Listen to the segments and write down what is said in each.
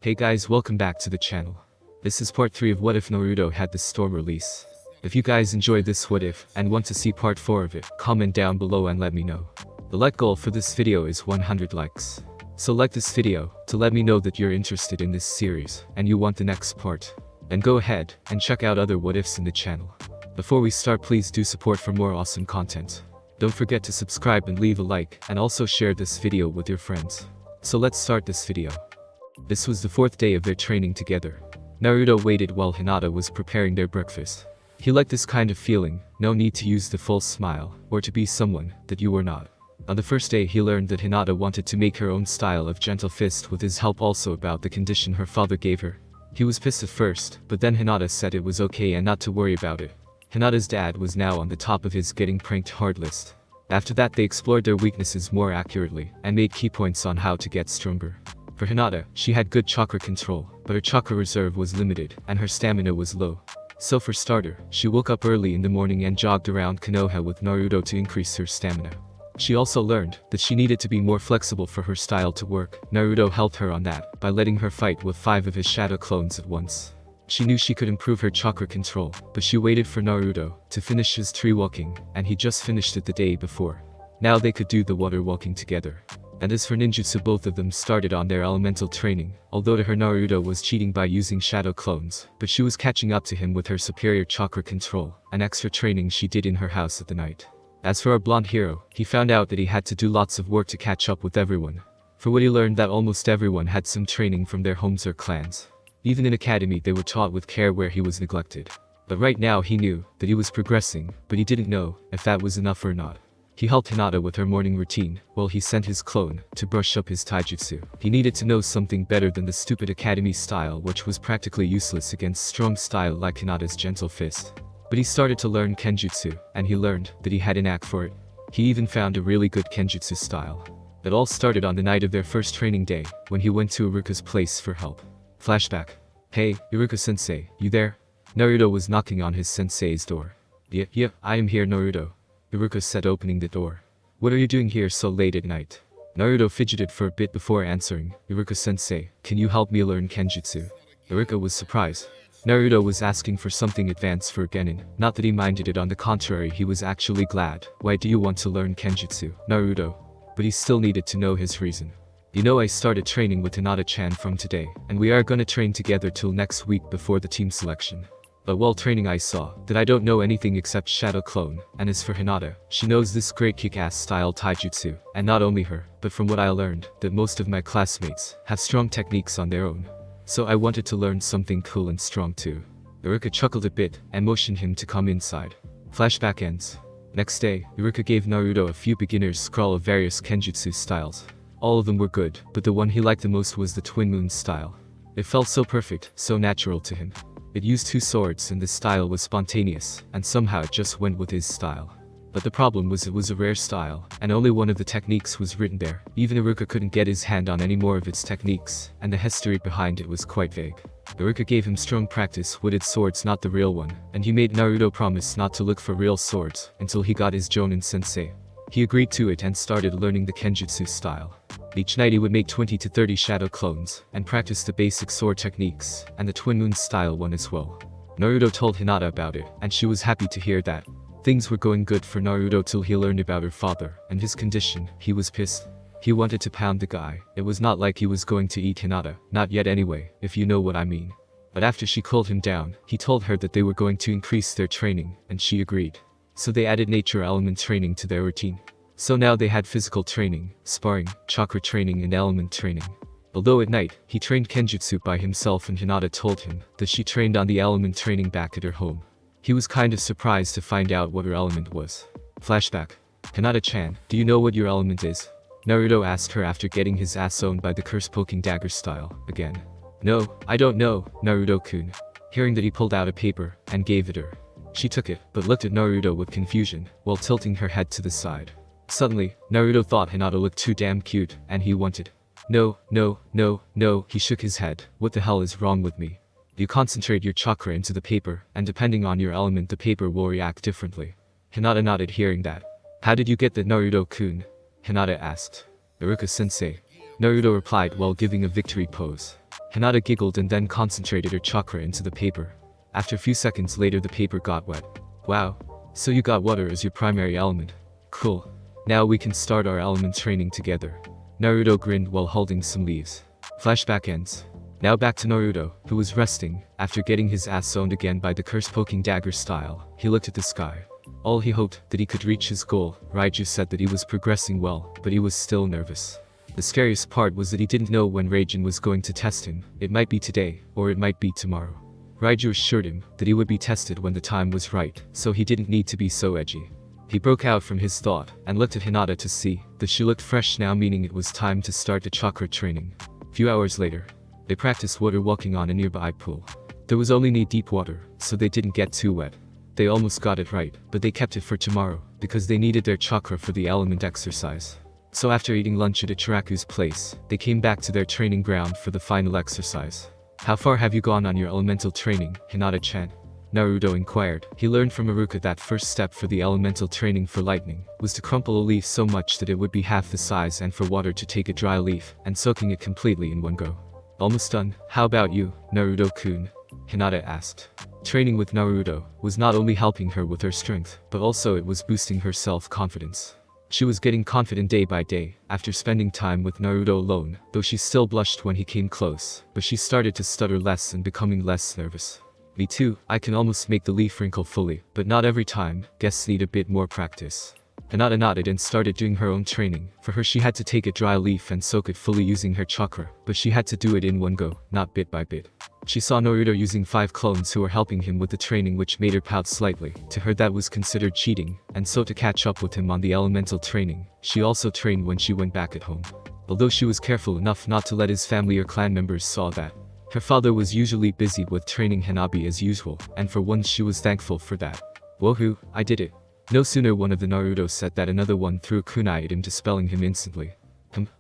Hey guys, welcome back to the channel. This is part 3 of What If Naruto had the storm release. If you guys enjoyed this What If and want to see part 4 of it, comment down below and let me know. The like goal for this video is 100 likes. So like this video to let me know that you're interested in this series and you want the next part. And go ahead and check out other What Ifs in the channel. Before we start, please do support for more awesome content. Don't forget to subscribe and leave a like, and also share this video with your friends. So let's start this video. This was the 4th day of their training together. Naruto waited while Hinata was preparing their breakfast. He liked this kind of feeling, no need to use the false smile, or to be someone that you were not. On the first day he learned that Hinata wanted to make her own style of gentle fist with his help, also about the condition her father gave her. He was pissed at first, but then Hinata said it was okay and not to worry about it. Hinata's dad was now on the top of his getting pranked hard list. After that they explored their weaknesses more accurately, and made key points on how to get stronger. For Hinata, she had good chakra control, but her chakra reserve was limited, and her stamina was low. So for starter, she woke up early in the morning and jogged around Konoha with Naruto to increase her stamina. She also learned that she needed to be more flexible for her style to work. Naruto helped her on that, by letting her fight with 5 of his shadow clones at once. She knew she could improve her chakra control, but she waited for Naruto to finish his tree walking, and he just finished it the day before. Now they could do the water walking together. And as for ninjutsu, both of them started on their elemental training, although to her Naruto was cheating by using shadow clones, but she was catching up to him with her superior chakra control, and extra training she did in her house at the night. As for our blonde hero, he found out that he had to do lots of work to catch up with everyone. For what he learned that almost everyone had some training from their homes or clans. Even in academy they were taught with care where he was neglected. But right now he knew that he was progressing, but he didn't know if that was enough or not. He helped Hinata with her morning routine, while he sent his clone to brush up his taijutsu. He needed to know something better than the stupid academy style, which was practically useless against strong style like Hinata's gentle fist. But he started to learn kenjutsu, and he learned that he had a knack for it. He even found a really good kenjutsu style. It all started on the night of their first training day, when he went to Iruka's place for help. Flashback. Hey, Iruka-sensei, you there? Naruto was knocking on his sensei's door. Yeah, I am here, Naruto. Iruka said, opening the door. What are you doing here so late at night? Naruto fidgeted for a bit before answering. Iruka-sensei, can you help me learn kenjutsu? Iruka was surprised. Naruto was asking for something advanced for Genin, not that he minded it, on the contrary he was actually glad. Why do you want to learn kenjutsu, Naruto? But he still needed to know his reason. You know, I started training with Hinata-chan from today, and we are gonna train together till next week before the team selection. But while training I saw that I don't know anything except Shadow Clone, and as for Hinata, she knows this great kick-ass style taijutsu, and not only her, but from what I learned, that most of my classmates have strong techniques on their own. So I wanted to learn something cool and strong too. Iruka chuckled a bit, and motioned him to come inside. Flashback ends. Next day, Iruka gave Naruto a few beginner's scroll of various kenjutsu styles. All of them were good, but the one he liked the most was the Twin Moon style. It felt so perfect, so natural to him. It used 2 swords and the style was spontaneous, and somehow it just went with his style. But the problem was it was a rare style, and only one of the techniques was written there. Even Iruka couldn't get his hand on any more of its techniques, and the history behind it was quite vague. Iruka gave him strong practice with its swords, not the real one, and he made Naruto promise not to look for real swords until he got his Jonin sensei. He agreed to it and started learning the kenjutsu style. Each night he would make 20 to 30 shadow clones, and practice the basic sword techniques, and the Twin Moon style one as well. Naruto told Hinata about it, and she was happy to hear that. Things were going good for Naruto till he learned about her father, and his condition. He was pissed. He wanted to pound the guy. It was not like he was going to eat Hinata, not yet anyway, if you know what I mean. But after she cooled him down, he told her that they were going to increase their training, and she agreed. So they added nature element training to their routine. So now they had physical training, sparring, chakra training and element training. Although at night, he trained kenjutsu by himself, and Hinata told him that she trained on the element training back at her home. He was kind of surprised to find out what her element was. Flashback. Hinata-chan, do you know what your element is? Naruto asked her after getting his ass owned by the curse-poking dagger style, again. No, I don't know, Naruto-kun. Hearing that, he pulled out a paper and gave it her. She took it, but looked at Naruto with confusion, while tilting her head to the side. Suddenly, Naruto thought Hinata looked too damn cute, and he wanted. No, he shook his head. What the hell is wrong with me? You concentrate your chakra into the paper, and depending on your element the paper will react differently. Hinata nodded hearing that. How did you get that, Naruto-kun? Hinata asked. Iruka-sensei. Naruto replied while giving a victory pose. Hinata giggled and then concentrated her chakra into the paper. After a few seconds later the paper got wet. Wow. So you got water as your primary element. Cool. Now we can start our element training together. Naruto grinned while holding some leaves. Flashback ends. Now back to Naruto, who was resting. After getting his ass owned again by the curse-poking dagger style, he looked at the sky. All he hoped that he could reach his goal. Raiju said that he was progressing well, but he was still nervous. The scariest part was that he didn't know when Raijin was going to test him. It might be today, or it might be tomorrow. Raiju assured him that he would be tested when the time was right, so he didn't need to be so edgy. He broke out from his thought and looked at Hinata to see that she looked fresh now, meaning it was time to start the chakra training. A few hours later, they practiced water walking on a nearby pool. There was only knee-deep water, so they didn't get too wet. They almost got it right, but they kept it for tomorrow, because they needed their chakra for the element exercise. So after eating lunch at Ichiraku's place, they came back to their training ground for the final exercise. How far have you gone on your elemental training, Hinata-chan? Naruto inquired. He learned from Iruka that first step for the elemental training for lightning was to crumple a leaf so much that it would be half the size, and for water to take a dry leaf and soaking it completely in one go. Almost done. How about you, Naruto-kun? Hinata asked. Training with Naruto was not only helping her with her strength, but also it was boosting her self-confidence. She was getting confident day by day after spending time with Naruto alone, though she still blushed when he came close, but she started to stutter less and becoming less nervous. Me too, I can almost make the leaf wrinkle fully, but not every time. Guess need a bit more practice. Hinata nodded and started doing her own training. For her, she had to take a dry leaf and soak it fully using her chakra, but she had to do it in one go, not bit by bit. She saw Naruto using 5 clones who were helping him with the training, which made her pout slightly. To her that was considered cheating, and so to catch up with him on the elemental training, she also trained when she went back at home. Although she was careful enough not to let his family or clan members saw that. Her father was usually busy with training Hanabi as usual, and for once she was thankful for that. Woohoo, I did it. No sooner one of the Naruto said that, another one threw a kunai at him, dispelling him instantly.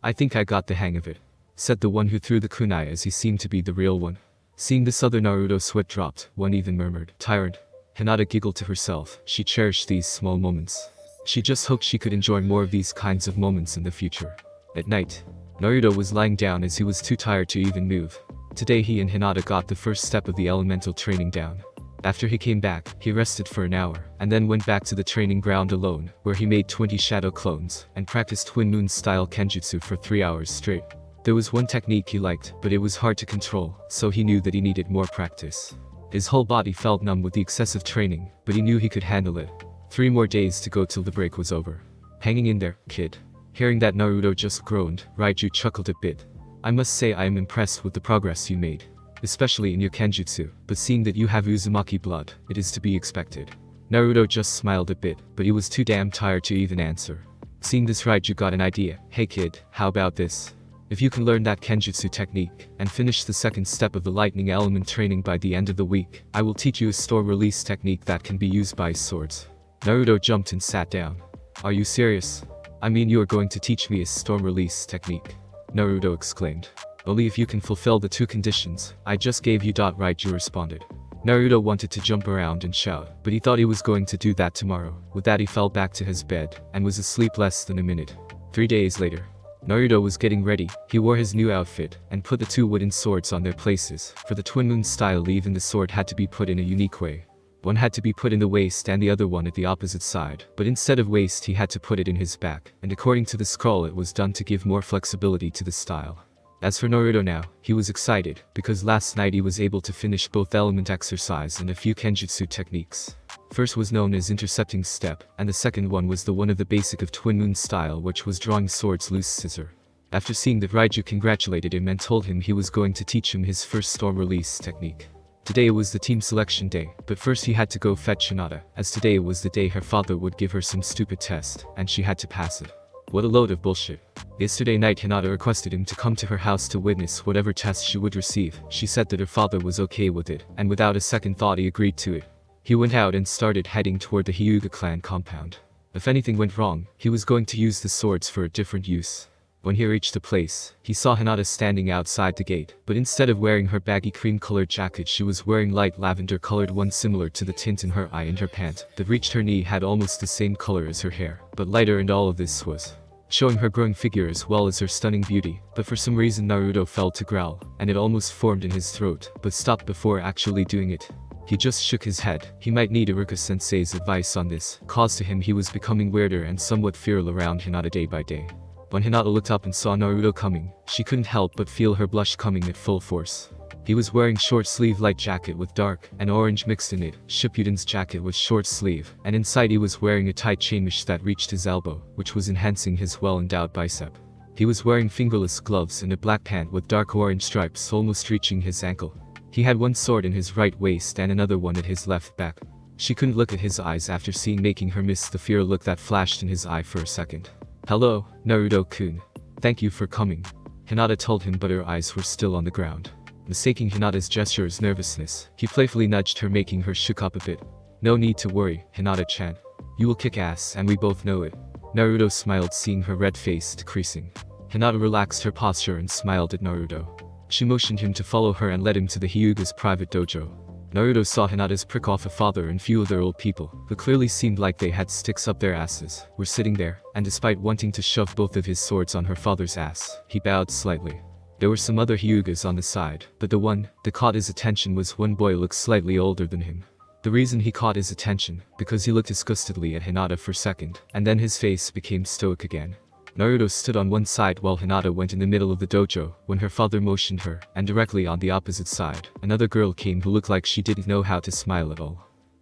I think I got the hang of it, said the one who threw the kunai, as he seemed to be the real one. Seeing this other Naruto, sweat dropped. One even murmured, "Tyrant." Hinata giggled to herself. She cherished these small moments. She just hoped she could enjoy more of these kinds of moments in the future. At night, Naruto was lying down as he was too tired to even move. Today he and Hinata got the first step of the elemental training down. After he came back, he rested for an hour, and then went back to the training ground alone, where he made 20 shadow clones, and practiced Twin Moon style kenjutsu for 3 hours straight. There was one technique he liked, but it was hard to control, so he knew that he needed more practice. His whole body felt numb with the excessive training, but he knew he could handle it. 3 more days to go till the break was over. Hanging in there, kid. Hearing that, Naruto just groaned. Raiju chuckled a bit. I must say I am impressed with the progress you made, especially in your kenjutsu, but seeing that you have Uzumaki blood, it is to be expected. Naruto just smiled a bit, but he was too damn tired to even answer. Seeing this, Raiju got an idea. Hey kid, how about this? If you can learn that kenjutsu technique, and finish the second step of the lightning element training by the end of the week, I will teach you a store release technique that can be used by swords. Naruto jumped and sat down. Are you serious? I mean, you are going to teach me a storm release technique? Naruto exclaimed. Only if you can fulfill the 2 conditions I just gave you. Raiju responded. Naruto wanted to jump around and shout, but he thought he was going to do that tomorrow. With that, he fell back to his bed, and was asleep less than a minute. 3 days later, Naruto was getting ready. He wore his new outfit, and put the 2 wooden swords on their places. For the Twin Moon style, even the sword had to be put in a unique way. One had to be put in the waist and the other one at the opposite side, but instead of waist he had to put it in his back, and according to the scroll it was done to give more flexibility to the style. As for Naruto now, he was excited, because last night he was able to finish both element exercise and a few kenjutsu techniques. First was known as intercepting step, and the second one was the one of the basic of Twin Moon style, which was drawing swords loose scissor. After seeing that, Raiju congratulated him and told him he was going to teach him his first storm release technique. Today was the team selection day, but first he had to go fetch Hinata, as today was the day her father would give her some stupid test, and she had to pass it. What a load of bullshit. Yesterday night Hinata requested him to come to her house to witness whatever test she would receive. She said that her father was okay with it, and without a second thought he agreed to it. He went out and started heading toward the Hyuga clan compound. If anything went wrong, he was going to use the swords for a different use. When he reached the place, he saw Hinata standing outside the gate, but instead of wearing her baggy cream-colored jacket she was wearing light lavender-colored one similar to the tint in her eye, and her pant, that reached her knee, had almost the same color as her hair, but lighter, and all of this was showing her growing figure as well as her stunning beauty, but for some reason Naruto felt to growl, and it almost formed in his throat, but stopped before actually doing it. He just shook his head. He might need Iruka-sensei's advice on this, cause to him he was becoming weirder and somewhat fearful around Hinata day by day. When Hinata looked up and saw Naruto coming, she couldn't help but feel her blush coming at full force. He was wearing short-sleeve light jacket with dark and orange mixed in it, Shippuden's jacket with short sleeve, and inside he was wearing a tight chainmask that reached his elbow, which was enhancing his well-endowed bicep. He was wearing fingerless gloves and a black pant with dark orange stripes almost reaching his ankle. He had one sword in his right waist and another one at his left back. She couldn't look at his eyes after seeing making her miss the fear look that flashed in his eye for a second. "Hello, Naruto-kun. Thank you for coming," Hinata told him, but her eyes were still on the ground. Mistaking Hinata's gesture as nervousness, he playfully nudged her, making her shook up a bit. "No need to worry, Hinata-chan. You will kick ass and we both know it." Naruto smiled, seeing her red face decreasing. Hinata relaxed her posture and smiled at Naruto. She motioned him to follow her and led him to the Hyuga's private dojo. Naruto saw Hinata's prick off a father and few other old people, who clearly seemed like they had sticks up their asses, were sitting there, and despite wanting to shove both of his swords on her father's ass, he bowed slightly. There were some other Hyugas on the side, but the one that caught his attention was one boy who looked slightly older than him. The reason he caught his attention, because he looked disgustedly at Hinata for a second, and then his face became stoic again. Naruto stood on one side while Hinata went in the middle of the dojo when her father motioned her, and directly on the opposite side, another girl came who looked like she didn't know how to smile at all.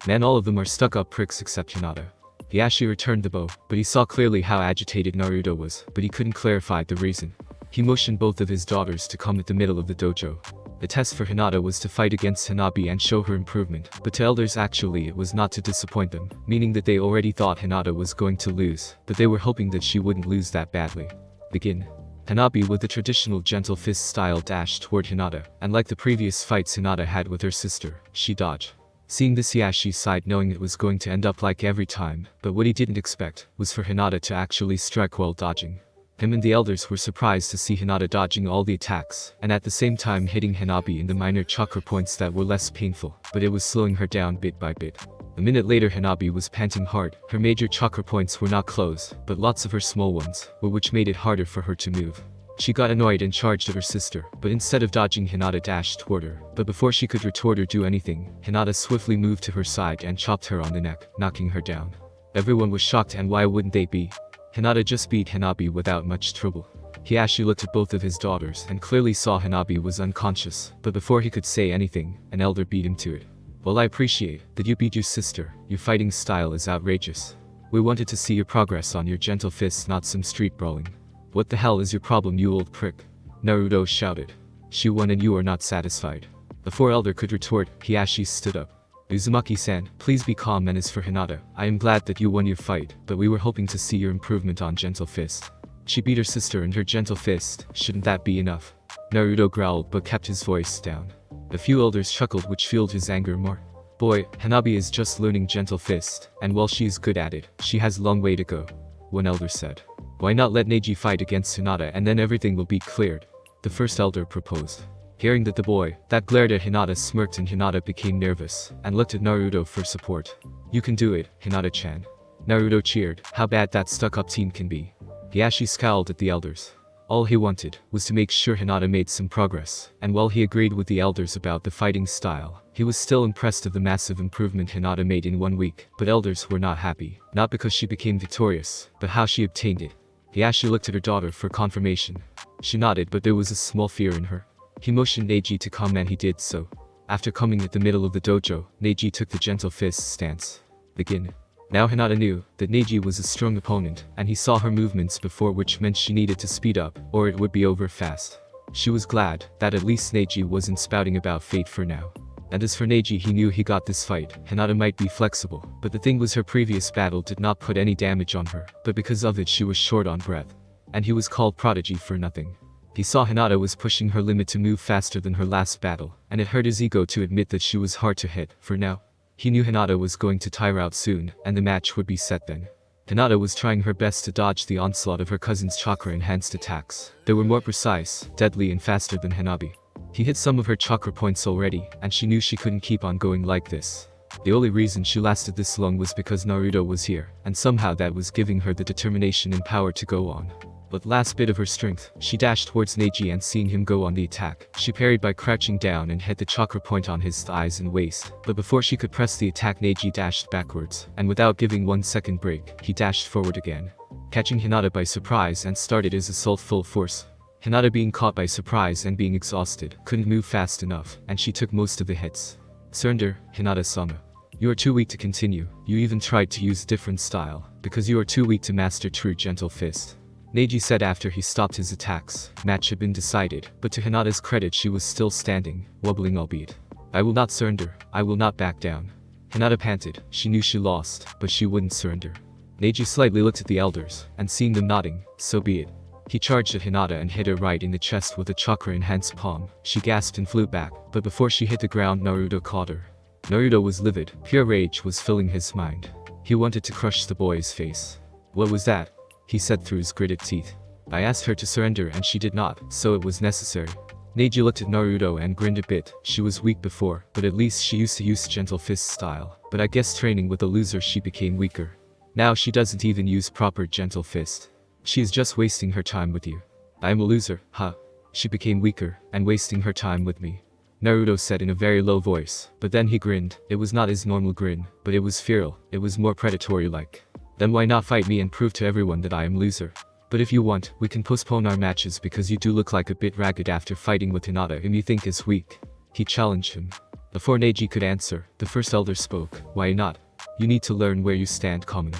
Man, all of them are stuck-up pricks except Hinata. He actually returned the bow, but he saw clearly how agitated Naruto was, but he couldn't clarify the reason. He motioned both of his daughters to come at the middle of the dojo. The test for Hinata was to fight against Hanabi and show her improvement, but to elders actually it was not to disappoint them, meaning that they already thought Hinata was going to lose, but they were hoping that she wouldn't lose that badly. Begin. Hanabi with the traditional gentle fist style dashed toward Hinata, and like the previous fights Hinata had with her sister, she dodged. Seeing this, he actually sighed, knowing it was going to end up like every time, but what he didn't expect was for Hinata to actually strike while dodging. Him and the elders were surprised to see Hinata dodging all the attacks, and at the same time hitting Hanabi in the minor chakra points that were less painful, but it was slowing her down bit by bit. A minute later Hanabi was panting hard. Her major chakra points were not closed, but lots of her small ones were, which made it harder for her to move. She got annoyed and charged at her sister, but instead of dodging, Hinata dashed toward her. But before she could retort or do anything, Hinata swiftly moved to her side and chopped her on the neck, knocking her down. Everyone was shocked, and why wouldn't they be? Hinata just beat Hanabi without much trouble. He actually looked at both of his daughters and clearly saw Hanabi was unconscious, but before he could say anything, an elder beat him to it. "Well, I appreciate that you beat your sister. Your fighting style is outrageous. We wanted to see your progress on your gentle fists, not some street brawling." "What the hell is your problem, you old prick?" Naruto shouted. "She won and you are not satisfied." Before elder could retort, he actually stood up. "Uzumaki-san, please be calm, and as for Hinata, I am glad that you won your fight, but we were hoping to see your improvement on gentle fist. She beat her sister in her gentle fist, shouldn't that be enough?" Naruto growled but kept his voice down. A few elders chuckled, which fueled his anger more. "Boy, Hanabi is just learning gentle fist, and while she is good at it, she has a long way to go," one elder said. "Why not let Neji fight against Hinata and then everything will be cleared?" the first elder proposed. Hearing that, the boy that glared at Hinata smirked, and Hinata became nervous and looked at Naruto for support. "You can do it, Hinata-chan." Naruto cheered. How bad that stuck-up team can be. He actually scowled at the elders. All he wanted was to make sure Hinata made some progress, and while he agreed with the elders about the fighting style, he was still impressed of the massive improvement Hinata made in 1 week. But elders were not happy, not because she became victorious, but how she obtained it. He actually looked at her daughter for confirmation. She nodded, but there was a small fear in her. He motioned Neji to come, and he did so. After coming at the middle of the dojo, Neji took the gentle fist stance. Begin. Now Hinata knew that Neji was a strong opponent, and he saw her movements before, which meant she needed to speed up, or it would be over fast. She was glad that at least Neji wasn't spouting about fate for now. And as for Neji, he knew he got this fight. Hinata might be flexible, but the thing was her previous battle did not put any damage on her, but because of it she was short on breath. And he was called Prodigy for nothing. He saw Hinata was pushing her limit to move faster than her last battle, and it hurt his ego to admit that she was hard to hit. For now, he knew Hinata was going to tire out soon, and the match would be set then. Hinata was trying her best to dodge the onslaught of her cousin's chakra-enhanced attacks. They were more precise, deadly, and faster than Hanabi. He hit some of her chakra points already, and she knew she couldn't keep on going like this. The only reason she lasted this long was because Naruto was here, and somehow that was giving her the determination and power to go on. With last bit of her strength, she dashed towards Neji, and seeing him go on the attack, she parried by crouching down and hit the chakra point on his thighs and waist. But before she could press the attack, Neji dashed backwards, and without giving 1 second break, he dashed forward again, catching Hinata by surprise and started his assault full force. Hinata, being caught by surprise and being exhausted, couldn't move fast enough, and she took most of the hits. Surrender, Hinata-sama. You are too weak to continue. You even tried to use different style, because you are too weak to master true gentle fist. Neji said after he stopped his attacks. Match had been decided, but to Hinata's credit she was still standing, wobbling albeit. I will not surrender, I will not back down. Hinata panted. She knew she lost, but she wouldn't surrender. Neji slightly looked at the elders, and seeing them nodding, so be it. He charged at Hinata and hit her right in the chest with a chakra-enhanced palm. She gasped and flew back, but before she hit the ground Naruto caught her. Naruto was livid. Pure rage was filling his mind. He wanted to crush the boy's face. What was that? He said through his gritted teeth. I asked her to surrender and she did not, so it was necessary. Neji looked at Naruto and grinned a bit. She was weak before, but at least she used to use gentle fist style. But I guess training with a loser she became weaker. Now she doesn't even use proper gentle fist. She is just wasting her time with you. I am a loser, huh? She became weaker, and wasting her time with me. Naruto said in a very low voice, but then he grinned. It was not his normal grin, but it was feral. It was more predatory-like. Then why not fight me and prove to everyone that I am loser? But if you want, we can postpone our matches because you do look like a bit ragged after fighting with Hinata whom you think is weak. He challenged him. Before Neji could answer, the first elder spoke. Why not? You need to learn where you stand, commoner.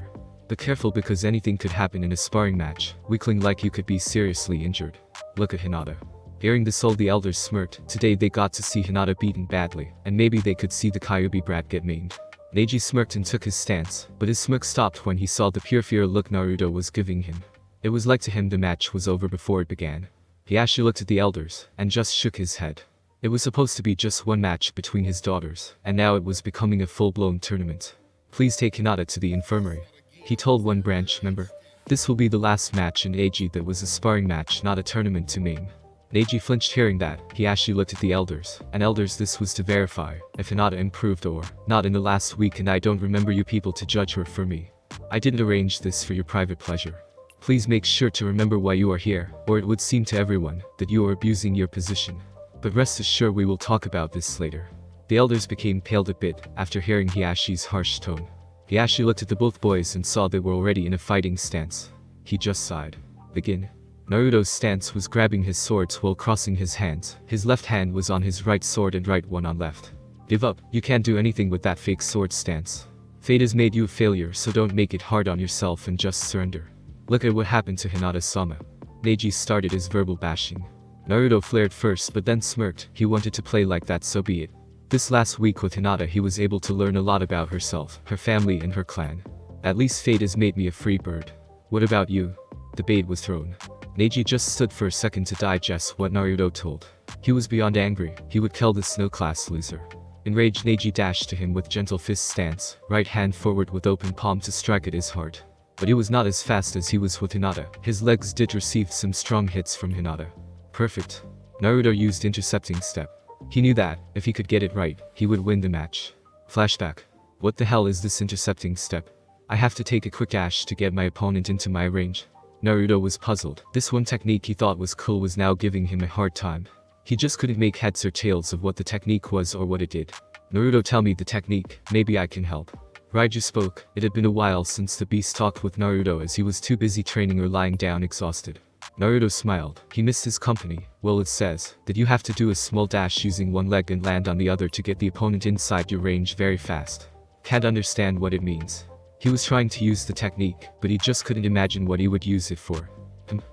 But careful because anything could happen in a sparring match. Weakling like you could be seriously injured. Look at Hinata. Hearing this all the elders smirked. Today they got to see Hinata beaten badly, and maybe they could see the Kyuubi brat get maimed. Neji smirked and took his stance, but his smirk stopped when he saw the pure fear look Naruto was giving him. It was like to him the match was over before it began. He actually looked at the elders, and just shook his head. It was supposed to be just one match between his daughters, and now it was becoming a full-blown tournament. Please take Hinata to the infirmary. He told one branch member. This will be the last match in AG that was a sparring match, not a tournament to maim. Neji flinched hearing that. He actually looked at the elders. And elders, this was to verify if Hinata improved or not in the last week, and I don't remember you people to judge her for me. I didn't arrange this for your private pleasure. Please make sure to remember why you are here, or it would seem to everyone that you are abusing your position. But rest assured we will talk about this later. The elders became pale a bit after hearing Hiyashi's harsh tone. Hiyashi looked at the both boys and saw they were already in a fighting stance. He just sighed. Begin. Naruto's stance was grabbing his swords while crossing his hands. His left hand was on his right sword and right one on left. Give up, you can't do anything with that fake sword stance. Fate has made you a failure, so don't make it hard on yourself and just surrender. Look at what happened to Hinata-sama. Neji started his verbal bashing. Naruto flared first but then smirked. He wanted to play like that, so be it. This last week with Hinata he was able to learn a lot about herself, her family and her clan. At least fate has made me a free bird. What about you? The bait was thrown. Neji just stood for a second to digest what Naruto told. He was beyond angry. He would kill this snow-class loser. Enraged, Neji dashed to him with gentle fist stance, right hand forward with open palm to strike at his heart. But he was not as fast as he was with Hinata. His legs did receive some strong hits from Hinata. Perfect. Naruto used intercepting step. He knew that, if he could get it right, he would win the match. Flashback. What the hell is this intercepting step? I have to take a quick dash to get my opponent into my range. Naruto was puzzled. This one technique he thought was cool was now giving him a hard time. He just couldn't make heads or tails of what the technique was or what it did. Naruto, tell me the technique, maybe I can help. Raiju spoke. It had been a while since the beast talked with Naruto as he was too busy training or lying down exhausted. Naruto smiled. He missed his company. Well, it says that you have to do a small dash using one leg and land on the other to get the opponent inside your range very fast. Can't understand what it means. He was trying to use the technique, but he just couldn't imagine what he would use it for.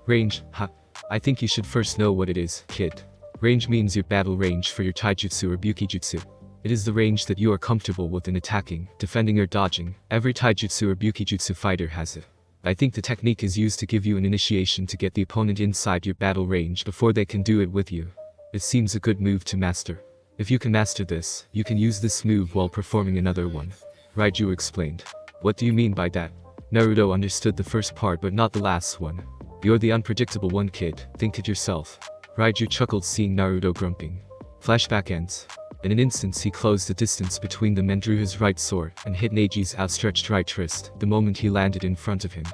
Range, huh? I think you should first know what it is, kid. Range means your battle range for your taijutsu or bukijutsu. It is the range that you are comfortable with in attacking, defending or dodging. Every taijutsu or bukijutsu fighter has it. I think the technique is used to give you an initiation to get the opponent inside your battle range before they can do it with you. It seems a good move to master. If you can master this, you can use this move while performing another one. Raiju explained. What do you mean by that? Naruto understood the first part but not the last one. You're the unpredictable one, kid. Think it yourself. Raiju chuckled seeing Naruto grumping. Flashback ends. In an instant he closed the distance between them and drew his right sword and hit Neji's outstretched right wrist the moment he landed in front of him.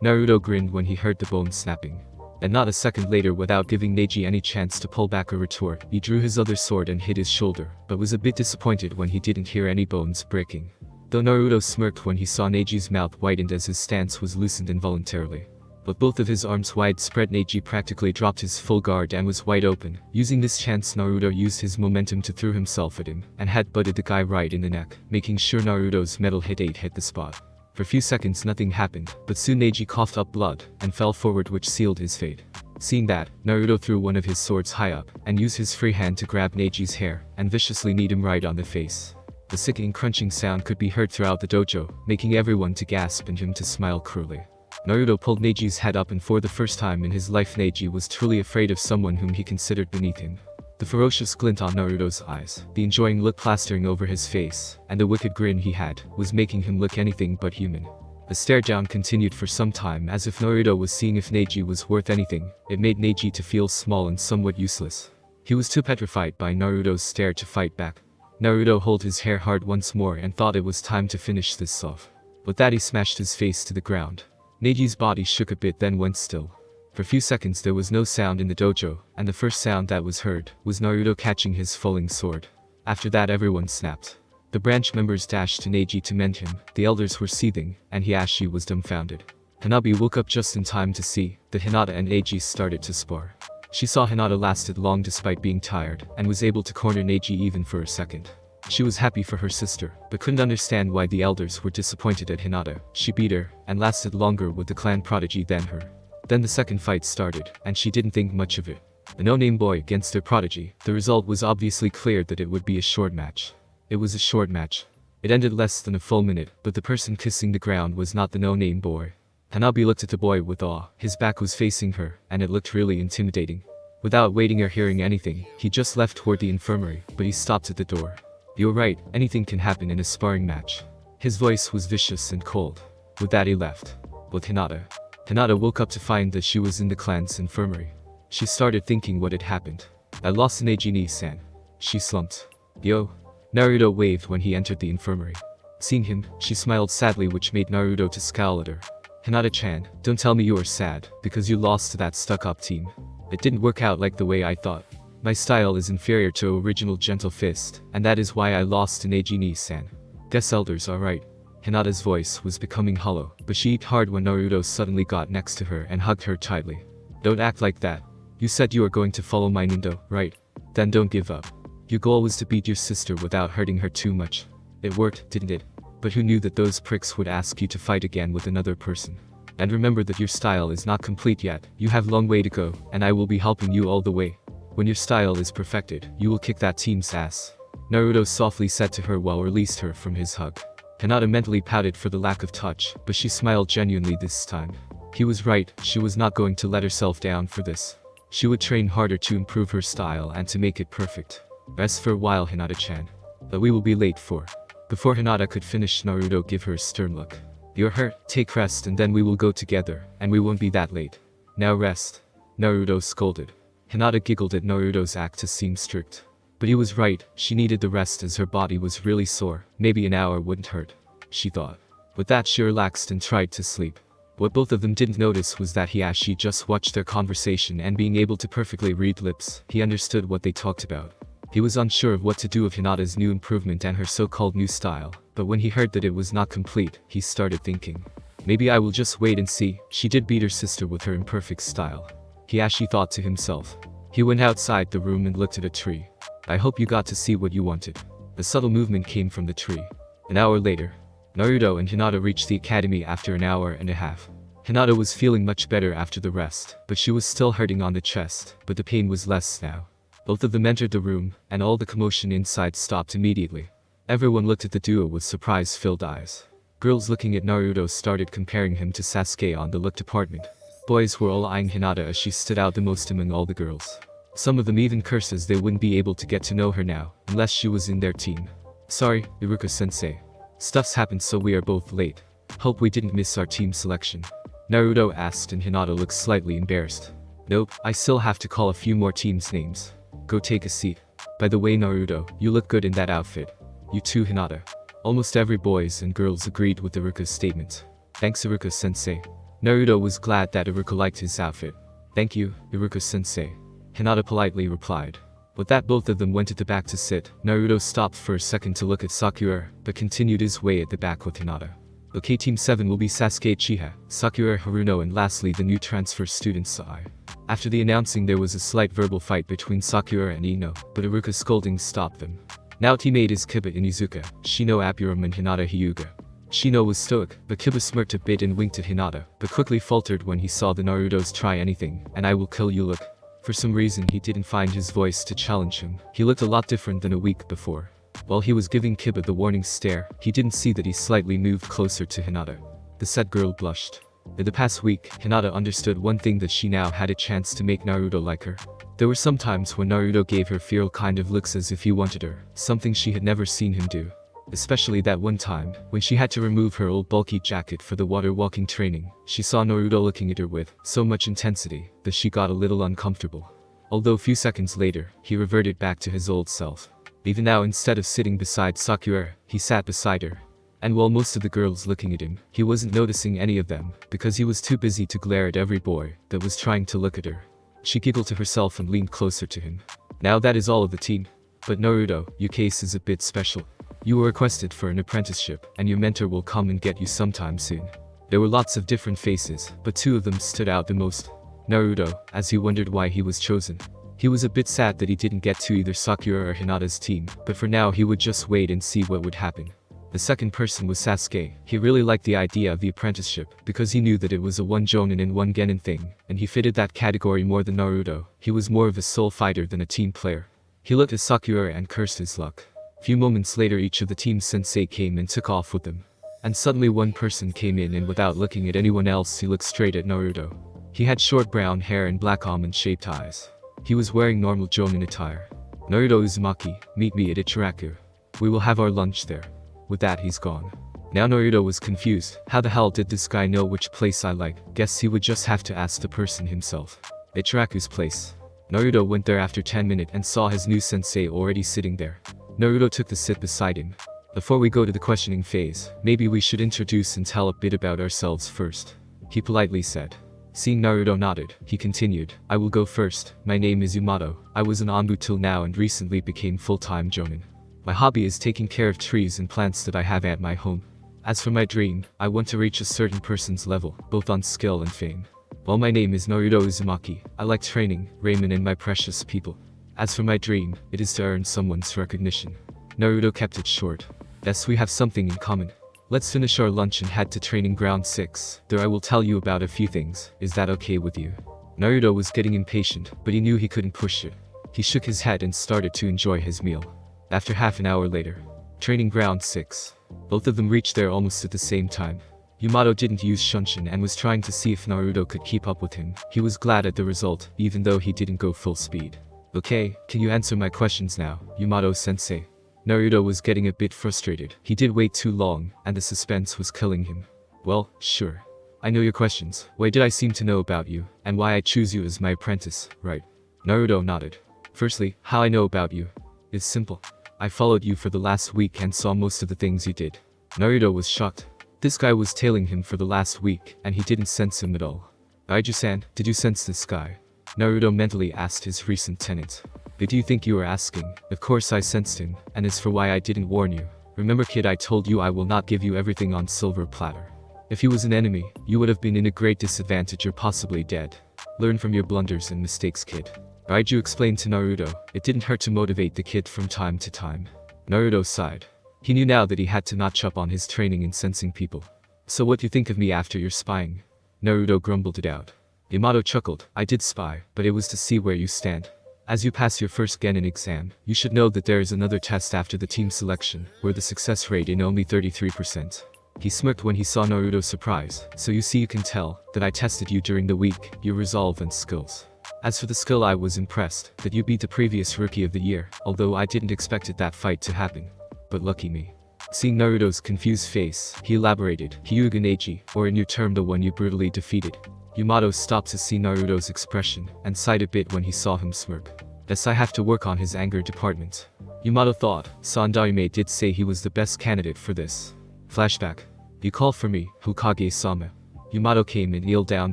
Naruto grinned when he heard the bone snapping. And not a second later, without giving Neji any chance to pull back a retort, he drew his other sword and hit his shoulder, but was a bit disappointed when he didn't hear any bones breaking. Though Naruto smirked when he saw Neji's mouth widened as his stance was loosened involuntarily. With both of his arms wide spread, Neji practically dropped his full guard and was wide open. Using this chance, Naruto used his momentum to throw himself at him, and headbutted the guy right in the neck, making sure Naruto's metal hit 8 hit the spot. For a few seconds nothing happened, but soon Neji coughed up blood and fell forward, which sealed his fate. Seeing that, Naruto threw one of his swords high up, and used his free hand to grab Neji's hair, and viciously kneed him right on the face. The sickening crunching sound could be heard throughout the dojo, making everyone to gasp and him to smile cruelly. Naruto pulled Neji's head up, and for the first time in his life Neji was truly afraid of someone whom he considered beneath him. The ferocious glint on Naruto's eyes, the enjoying look plastering over his face, and the wicked grin he had, was making him look anything but human. The stare down continued for some time, as if Naruto was seeing if Neji was worth anything. It made Neji to feel small and somewhat useless. He was too petrified by Naruto's stare to fight back. Naruto held his hair hard once more and thought it was time to finish this off. With that he smashed his face to the ground. Neji's body shook a bit, then went still. For a few seconds there was no sound in the dojo, and the first sound that was heard was Naruto catching his falling sword. After that everyone snapped. The branch members dashed to Neji to mend him, the elders were seething, and Hiashi was dumbfounded. Hanabi woke up just in time to see that Hinata and Neji started to spar. She saw Hinata lasted long despite being tired, and was able to corner Neji even for a second. She was happy for her sister, but couldn't understand why the elders were disappointed at Hinata. She beat her, and lasted longer with the clan prodigy than her. Then the second fight started, and she didn't think much of it. A no-name boy against their prodigy. The result was obviously clear that it would be a short match. It was a short match. It ended less than a full minute, but the person kissing the ground was not the no-name boy. Hanabi looked at the boy with awe. His back was facing her, and it looked really intimidating. Without waiting or hearing anything, he just left toward the infirmary, but he stopped at the door. "You're right, anything can happen in a sparring match." His voice was vicious and cold. With that he left. With Hinata. Hinata woke up to find that she was in the clan's infirmary. She started thinking what had happened. "I lost Neji-san." She slumped. "Yo." Naruto waved when he entered the infirmary. Seeing him, she smiled sadly, which made Naruto to scowl at her. "Hinata-chan, don't tell me you are sad, because you lost to that stuck-up team. It didn't work out like the way I thought. My style is inferior to original Gentle Fist, and that is why I lost to Neji-san. Guess elders are right." Hinata's voice was becoming hollow, but she ached hard when Naruto suddenly got next to her and hugged her tightly. "Don't act like that. You said you are going to follow my Nindo, right? Then don't give up. Your goal was to beat your sister without hurting her too much. It worked, didn't it? But who knew that those pricks would ask you to fight again with another person? And remember that your style is not complete yet. You have a long way to go, and I will be helping you all the way. When your style is perfected, you will kick that team's ass." Naruto softly said to her while released her from his hug. Hinata mentally pouted for the lack of touch, but she smiled genuinely this time. He was right, she was not going to let herself down for this. She would train harder to improve her style and to make it perfect. "Rest for a while, Hinata-chan. But we will be late for..." Before Hinata could finish, Naruto gave her a stern look. "You're hurt, take rest and then we will go together, and we won't be that late. Now rest." Naruto scolded. Hinata giggled at Naruto's act to seem strict. But he was right, she needed the rest as her body was really sore. Maybe an hour wouldn't hurt, she thought. With that she relaxed and tried to sleep. What both of them didn't notice was that Hiashi just watched their conversation, and being able to perfectly read lips, he understood what they talked about. He was unsure of what to do with Hinata's new improvement and her so-called new style, but when he heard that it was not complete, he started thinking. Maybe I will just wait and see. She did beat her sister with her imperfect style. Hiashi thought to himself. He went outside the room and looked at a tree. "I hope you got to see what you wanted." A subtle movement came from the tree. An hour later, Naruto and Hinata reached the academy after an hour and a half. Hinata was feeling much better after the rest, but she was still hurting on the chest, but the pain was less now. Both of them entered the room, and all the commotion inside stopped immediately. Everyone looked at the duo with surprise-filled eyes. Girls looking at Naruto started comparing him to Sasuke on the look department. Boys were all eyeing Hinata as she stood out the most among all the girls. Some of them even cursed as they wouldn't be able to get to know her now, unless she was in their team. "Sorry, Iruka-sensei. Stuff's happened so we are both late. Hope we didn't miss our team selection." Naruto asked, and Hinata looked slightly embarrassed. "Nope, I still have to call a few more teams' names. Go take a seat." By the way Naruto, you look good in that outfit. You too Hinata. Almost every boys and girls agreed with Iruka's statement. Thanks Iruka-sensei. Naruto was glad that Iruka liked his outfit. Thank you, Iruka-sensei. Hinata politely replied. With that both of them went at the back to sit. Naruto stopped for a second to look at Sakura, but continued his way at the back with Hinata. Okay, Team 7 will be Sasuke Uchiha, Sakura Haruno and lastly the new transfer student Sai. After the announcing there was a slight verbal fight between Sakura and Ino, but Iruka's scolding stopped them. Now teammate is Kiba Inuzuka, Shino Apuram and Hinata Hyuga. Shino was stoic, but Kiba smirked a bit and winked at Hinata, but quickly faltered when he saw the Naruto's try anything, and I will kill you look. For some reason he didn't find his voice to challenge him. He looked a lot different than a week before. While he was giving Kiba the warning stare, he didn't see that he slightly moved closer to Hinata. The said girl blushed. In the past week, Hinata understood one thing, that she now had a chance to make Naruto like her. There were some times when Naruto gave her feral kind of looks as if he wanted her, something she had never seen him do. Especially that one time, when she had to remove her old bulky jacket for the water walking training, she saw Naruto looking at her with so much intensity that she got a little uncomfortable. Although a few seconds later, he reverted back to his old self. Even now instead of sitting beside Sakura, he sat beside her. And while most of the girls looking at him, he wasn't noticing any of them, because he was too busy to glare at every boy that was trying to look at her. She giggled to herself and leaned closer to him. Now that is all of the team. But Naruto, your case is a bit special. You were requested for an apprenticeship, and your mentor will come and get you sometime soon. There were lots of different faces, but two of them stood out the most. Naruto, as he wondered why he was chosen. He was a bit sad that he didn't get to either Sakura or Hinata's team, but for now he would just wait and see what would happen. The second person was Sasuke. He really liked the idea of the apprenticeship, because he knew that it was a one Jonin and one Genin thing, and he fitted that category more than Naruto. He was more of a soul fighter than a team player. He looked at Sakura and cursed his luck. Few moments later each of the team's sensei came and took off with them. And suddenly one person came in and without looking at anyone else he looked straight at Naruto. He had short brown hair and black almond-shaped eyes. He was wearing normal Jonin attire. Naruto Uzumaki, meet me at Ichiraku. We will have our lunch there. With that he's gone. Now Naruto was confused. How the hell did this guy know which place I like? Guess he would just have to ask the person himself. Ichiraku's place. Naruto went there after 10 minutes and saw his new sensei already sitting there. Naruto took the sit beside him. Before we go to the questioning phase, maybe we should introduce and tell a bit about ourselves first. He politely said. Seeing Naruto nodded, he continued, I will go first. My name is Yamato. I was an Anbu till now and recently became full-time Jonin. My hobby is taking care of trees and plants that I have at my home. As for my dream, I want to reach a certain person's level, both on skill and fame. While my name is Naruto Uzumaki, I like training, ramen and my precious people. As for my dream, it is to earn someone's recognition. Naruto kept it short. Yes, we have something in common. Let's finish our lunch and head to training ground 6. There I will tell you about a few things. Is that okay with you? Naruto was getting impatient, but he knew he couldn't push it. He shook his head and started to enjoy his meal. After half an hour later, training ground 6. Both of them reached there almost at the same time. Yamato didn't use Shunshin and was trying to see if Naruto could keep up with him. He was glad at the result, even though he didn't go full speed. Okay, can you answer my questions now, Yamato-sensei? Naruto was getting a bit frustrated. He did wait too long, and the suspense was killing him. Well, sure. I know your questions. Why did I seem to know about you, and why I choose you as my apprentice, right? Naruto nodded. Firstly, how I know about you. It's simple. I followed you for the last week and saw most of the things you did. Naruto was shocked. This guy was tailing him for the last week, and he didn't sense him at all. Aiju-san, did you sense this guy? Naruto mentally asked his recent tenant. Who do you think you were asking? Of course I sensed him, and as for why I didn't warn you. Remember kid, I told you I will not give you everything on silver platter. If he was an enemy, you would have been in a great disadvantage or possibly dead. Learn from your blunders and mistakes kid. Aiju explained to Naruto. It didn't hurt to motivate the kid from time to time. Naruto sighed. He knew now that he had to notch up on his training in sensing people. So what do you think of me after your spying? Naruto grumbled it out. Yamato chuckled. I did spy, but it was to see where you stand. As you pass your first Genin exam, you should know that there is another test after the team selection, where the success rate is only 33%. He smirked when he saw Naruto's surprise. So you see, you can tell that I tested you during the week, your resolve and skills. As for the skill, I was impressed that you beat the previous rookie of the year, although I didn't expect that fight to happen. But lucky me. Seeing Naruto's confused face, he elaborated, Hyuga Neji, or in your term the one you brutally defeated. Yamato stopped to see Naruto's expression, and sighed a bit when he saw him smirk. Thus I have to work on his anger department. Yamato thought, Sandaime did say he was the best candidate for this. Flashback. You called for me, Hokage-sama. Yamato came and kneeled down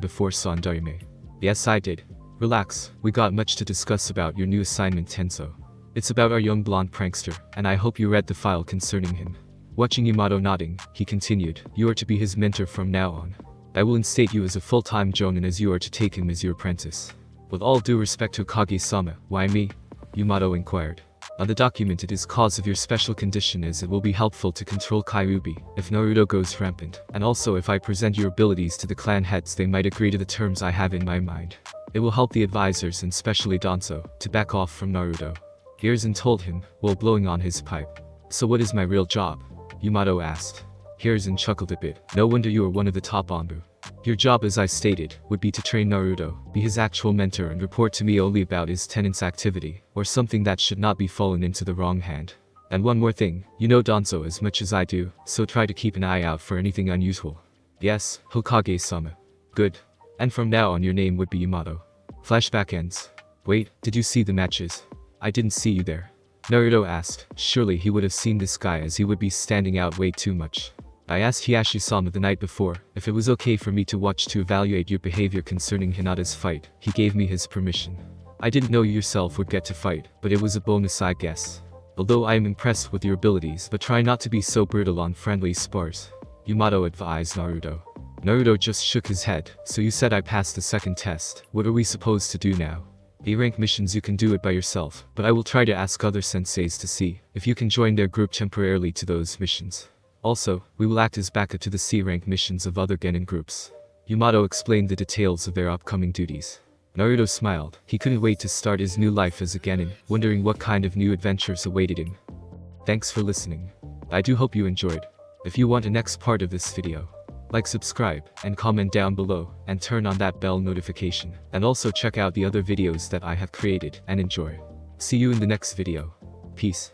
before Sandaime. Yes, I did. Relax, we got much to discuss about your new assignment, Tenso. It's about our young blonde prankster, and I hope you read the file concerning him. Watching Yamato nodding, he continued, you are to be his mentor from now on. I will instate you as a full-time jonin as you are to take him as your apprentice. With all due respect to Hokage-sama, why me? Yamato inquired. On the document it is cause of your special condition as it will be helpful to control Kyuubi if Naruto goes rampant, and also if I present your abilities to the clan heads they might agree to the terms I have in my mind. It will help the advisors and especially Danzo to back off from Naruto. Hiruzen told him, while blowing on his pipe. So what is my real job? Yamato asked. Hiruzen chuckled a bit. No wonder you are one of the top Anbu. Your job, as I stated, would be to train Naruto, be his actual mentor and report to me only about his tenant's activity, or something that should not be fallen into the wrong hand. And one more thing, you know Danzo as much as I do, so try to keep an eye out for anything unusual. Yes, Hokage-sama. Good. And from now on your name would be Yamato. Flashback ends. Wait, did you see the matches? I didn't see you there. Naruto asked. Surely he would have seen this guy as he would be standing out way too much. I asked Hiyashi-sama the night before if it was okay for me to watch to evaluate your behavior concerning Hinata's fight. He gave me his permission. I didn't know you yourself would get to fight, but it was a bonus I guess. Although I am impressed with your abilities, but try not to be so brutal on friendly spars. Yamato advised Naruto. Naruto just shook his head. So you said I passed the second test. What are we supposed to do now? A-rank missions you can do it by yourself, but I will try to ask other senseis to see if you can join their group temporarily to those missions. Also, we will act as backup to the C-rank missions of other genin groups. Yamato explained the details of their upcoming duties. Naruto smiled. He couldn't wait to start his new life as a genin, wondering what kind of new adventures awaited him. Thanks for listening. I do hope you enjoyed. If you want the next part of this video, like, subscribe, and comment down below, and turn on that bell notification. And also check out the other videos that I have created, and enjoy. See you in the next video. Peace.